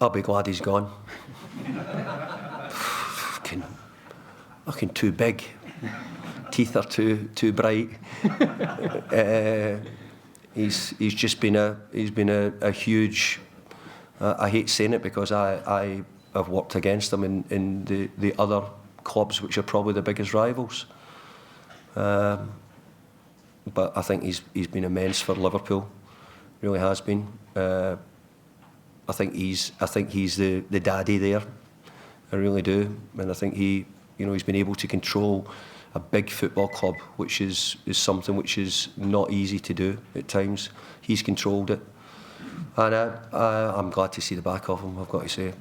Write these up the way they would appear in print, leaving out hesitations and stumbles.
I'll be glad he's gone. Fucking too big. Teeth are too bright. He's just been a huge. I hate saying it because I have worked against him in the other clubs which are probably the biggest rivals. But I think he's been immense for Liverpool. Really has been. I think he's the daddy there. I really do, and I think he's been able to control a big football club, which is something which is not easy to do at times. He's controlled it, and I'm glad to see the back of him, I've got to say.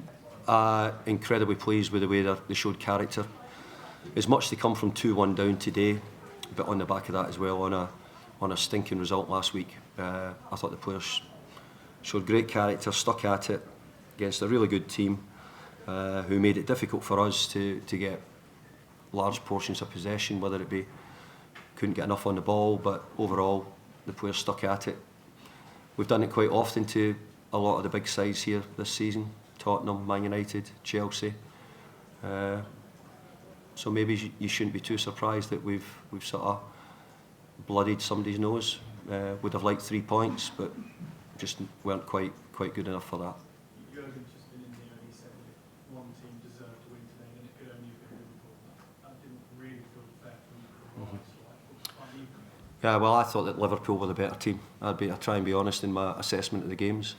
Incredibly pleased with the way they showed character. As much to come from 2-1 down today, but on the back of that as well, on a stinking result last week, I thought the players showed great character, stuck at it against a really good team, who made it difficult for us to get large portions of possession, whether it be couldn't get enough on the ball, but overall the players stuck at it. We've done it quite often to a lot of the big sides here this season: Tottenham, Man United, Chelsea. So maybe you shouldn't be too surprised that we've sort of bloodied somebody's nose. Would have liked 3 points, but just weren't quite good enough for that. Jurgen's just been in here and he said that one team deserved to win today and it could only have been Liverpool. That didn't really feel fair from the Yeah, well, I thought that Liverpool were the better team. I try and be honest in my assessment of the games.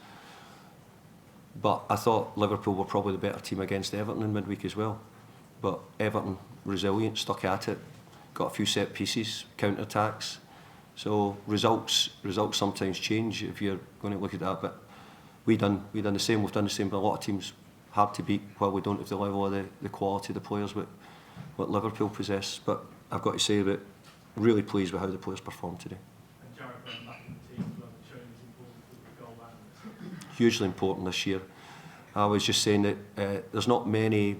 But I thought Liverpool were probably the better team against Everton in midweek as well. But Everton, resilient, stuck at it, got a few set pieces, counter-attacks. So results sometimes change if you're going to look at that. But we done the same. We've done the same. But a lot of teams hard to beat while we don't have the level of the quality of the players what Liverpool possess. But I've got to say that really pleased with how the players performed today. And Jared Brown back in the team as well, showing his importance with the goal line. Hugely important this year. I was just saying that there's not many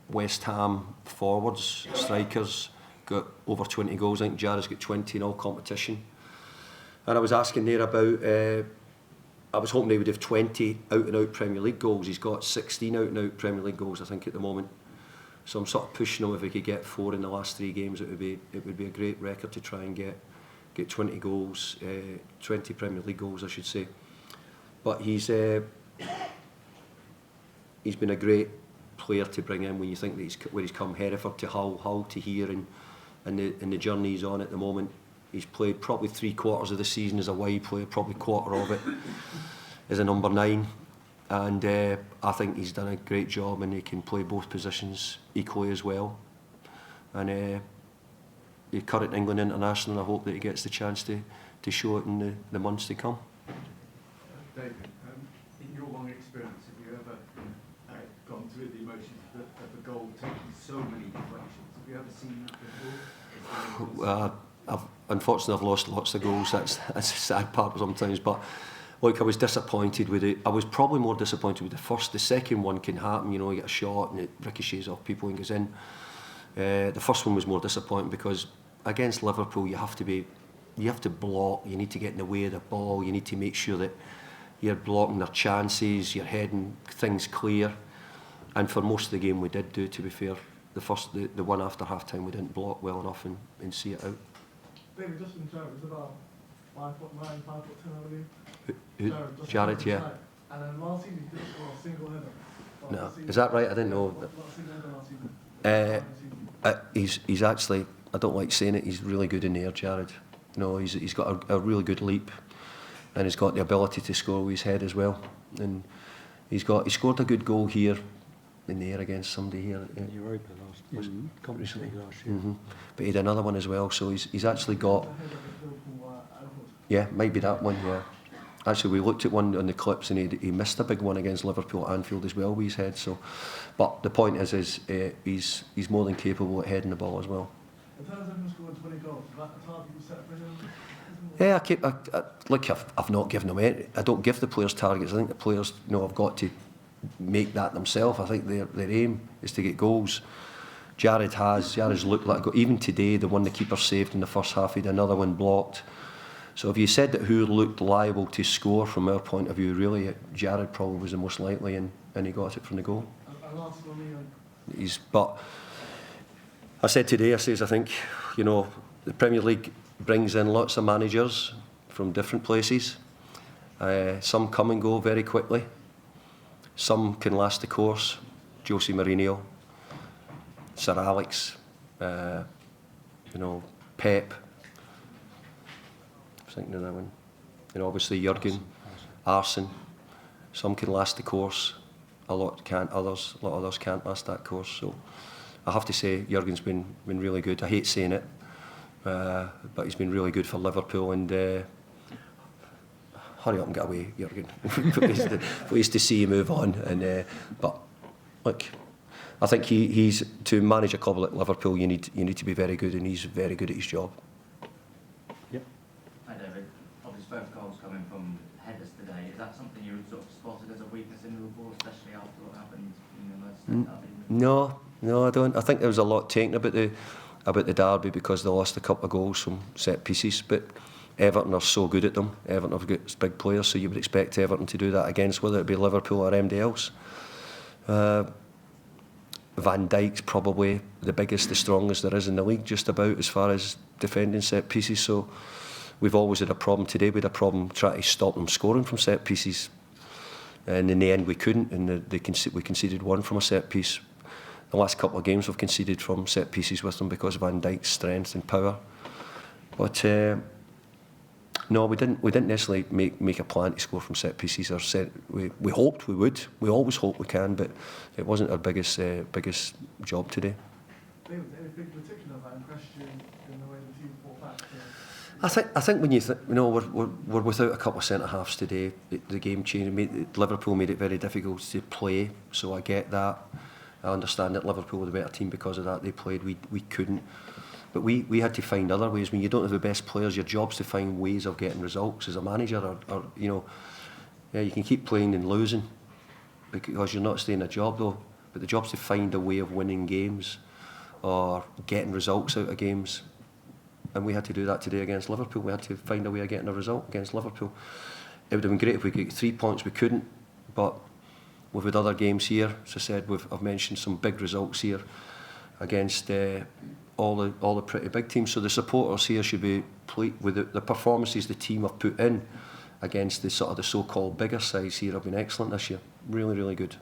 West Ham forwards, strikers, got over 20 goals. I think Jared's got 20 in all competition. And I was asking there about, I was hoping he would have 20 out-and-out Premier League goals. He's got 16 out-and-out Premier League goals, I think, at the moment. So I'm sort of pushing him. If he could get 4 in the last 3 games, it would be a great record to try and get 20 goals, 20 Premier League goals, I should say. But he's been a great player to bring in when you think that where he's come Hereford to Hull to here, and the journey he's on at the moment. He's played probably 3/4 of the season as a wide player, probably quarter of it as a number 9, and I think he's done a great job, and he can play both positions equally as well. And the current England international, I hope that he gets the chance to show it in the months to come. David, in your long experience, have you ever gone through the emotions of a goal taking so many deflections? Have you ever seen that before? Unfortunately, I've lost lots of goals. That's a sad part sometimes. But look, I was disappointed with it. I was probably more disappointed with the first. The second one can happen. You get a shot and it ricochets off people and goes in. The first one was more disappointing because against Liverpool, you have to block. You need to get in the way of the ball. You need to make sure that you're blocking their chances. You're heading things clear. And for most of the game, we did do. To be fair, the one after half time, we didn't block well enough and see it out. David, Justin Jared was about 5'9", 5'10", I believe. Jared, yeah. And then last season he didn't score a single header. No, is that right? I didn't know. Not a single header last season. He's actually, I don't like saying it, he's really good in the air, Jared. He's got a really good leap, and he's got the ability to score with his head as well. And he scored a good goal here in the air against somebody here. Europa last year. But he had another one as well, so he's actually got. Yeah, might be that one. Yeah, actually we looked at one on the clips and he missed a big one against Liverpool at Anfield as well with his head. So, but the point is he's more than capable at heading the ball as well. In terms of him scoring 20 goals, is that a target you set for him? Yeah, I've not given them any. I don't give the players targets. I think the players have got to make that themselves. I think their aim is to get goals. Jared's looked like a goal. Even today, the one the keeper saved in the first half, he had another one blocked. So if you said that who looked liable to score from our point of view, really, Jared probably was the most likely, and and he got it from the goal. And last for me, But I said today, I think, you know, the Premier League brings in lots of managers from different places. Some come and go very quickly. Some can last the course. Jose Mourinho, Sir Alex, you know, Pep. I was thinking of that one. You know, obviously Jurgen, Arsene. Some can last the course. A lot can't. A lot of others can't last that course. So I have to say, Jurgen's been really good. I hate saying it, but he's been really good for Liverpool. And hurry up and get away, Jurgen. Pleased to see you move on. And but look, I think he's to manage a club like Liverpool. You need to be very good, and he's very good at his job. Yep. Hi David. Obviously both goals coming from headers today. Is that something you sort of spotted as a weakness in Liverpool, especially after what happened in the Merseyside derby? No, I don't. I think there was a lot taken about the derby because they lost a couple of goals from set pieces. But Everton are so good at them. Everton have got big players, so you would expect Everton to do that against whether it be Liverpool or anybody else. Van Dijk's probably the biggest, the strongest there is in the league, just about as far as defending set pieces. So we've always had a problem. Today we had a problem trying to stop them scoring from set pieces, and in the end we couldn't. And we conceded one from a set piece. The last couple of games we've conceded from set pieces with them because of Van Dijk's strength and power. But no, we didn't necessarily make a plan to score from set pieces. We hoped we would. We always hope we can, but it wasn't our biggest job today. David, anything particular that impressed you in the way the team fought back? I think when you know we're without a couple of centre halves today, the game changed. Liverpool made it very difficult to play, so I get that. I understand that Liverpool were the better team because of that. They played, we couldn't. But we had to find other ways. When you don't have the best players, your job's to find ways of getting results as a manager. Or you know, yeah, you can keep playing and losing because you're not staying in a job though. But the job's to find a way of winning games or getting results out of games. And we had to do that today against Liverpool. We had to find a way of getting a result against Liverpool. It would have been great if we could get 3 points. We couldn't. But we've had other games here. As I said, I've mentioned some big results here against all the pretty big teams. So the supporters here should be pleased with the performances the team have put in against the so-called bigger sides here have been excellent this year. Really, really good.